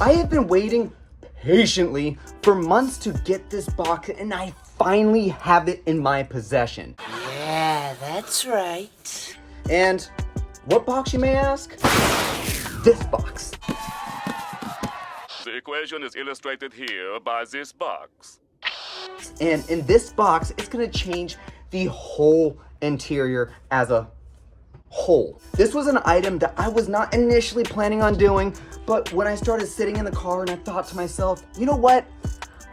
I have been waiting patiently for months to get this box, and I finally have it in my possession. Yeah, that's right. And what box, you may ask? This box. The equation is illustrated here by this box. And in this box, it's gonna change the whole interior as a whole. This was an item that I was not initially planning on doing, but when I started sitting in the car and I thought to myself, you know what?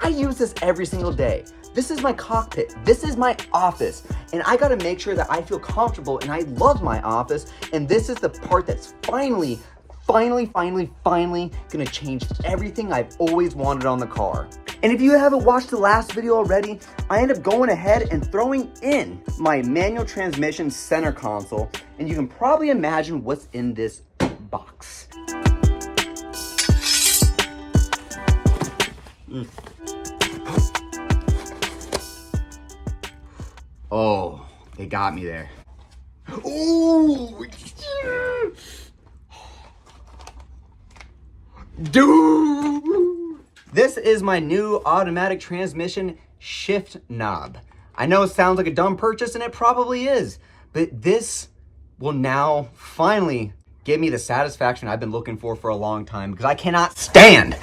I use this every single day. This is my cockpit. This is my office. And I gotta make sure that I feel comfortable, and I love my office. And this is the part that's finally gonna change everything I've always wanted on the car. And if you haven't watched the last video already, I end up going ahead and throwing in my manual transmission center console, and you can probably imagine what's in this box. Oh, they got me there. Ooh. Dude! This is my new automatic transmission shift knob. I know it sounds like a dumb purchase, and it probably is, but this will now finally give me the satisfaction I've been looking for a long time, because I cannot stand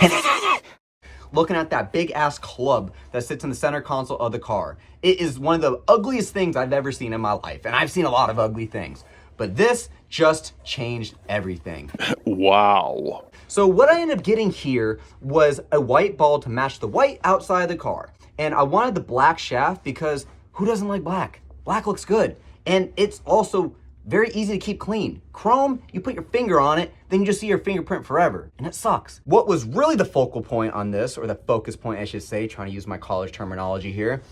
looking at that big ass club that sits in the center console of the car. It is one of the ugliest things I've ever seen in my life, and I've seen a lot of ugly things, but this just changed everything. Wow. So what I ended up getting here was a white ball to match the white outside of the car. And I wanted the black shaft because who doesn't like black? Black looks good. And it's also very easy to keep clean. Chrome, you put your finger on it, then you just see your fingerprint forever, and it sucks. What was really the focal point on this, or the focus point I should say, trying to use my college terminology here,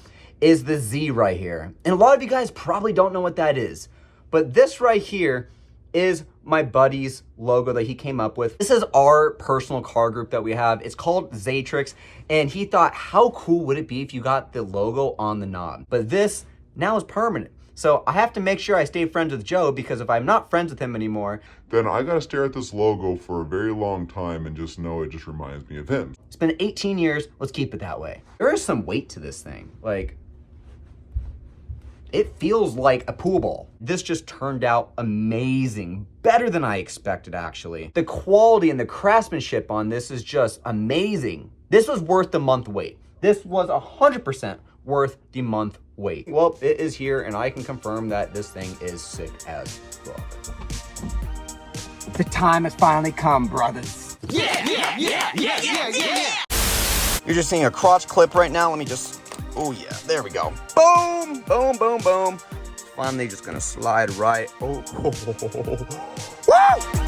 is the Z right here. And a lot of you guys probably don't know what that is, but this right here is my buddy's logo that he came up with. This is our personal car group that we have. It's called Zatrix, and he thought, how cool would it be if you got the logo on the knob? But this now is permanent. So I have to make sure I stay friends with Joe, because if I'm not friends with him anymore, then I gotta stare at this logo for a very long time and just know it just reminds me of him. It's been 18 years, let's keep it that way. There is some weight to this thing. Like, it feels like a pool ball. This just turned out amazing. Better than I expected, actually. The quality and the craftsmanship on this is just amazing. This was worth the month wait. This was 100% worth the month wait. Well, it is here, and I can confirm that this thing is sick as fuck. The time has finally come, brothers. You're just seeing a crotch clip right now. Let me just, oh yeah, there we go. Boom, boom, boom, boom. Finally just gonna slide right. Oh, woo!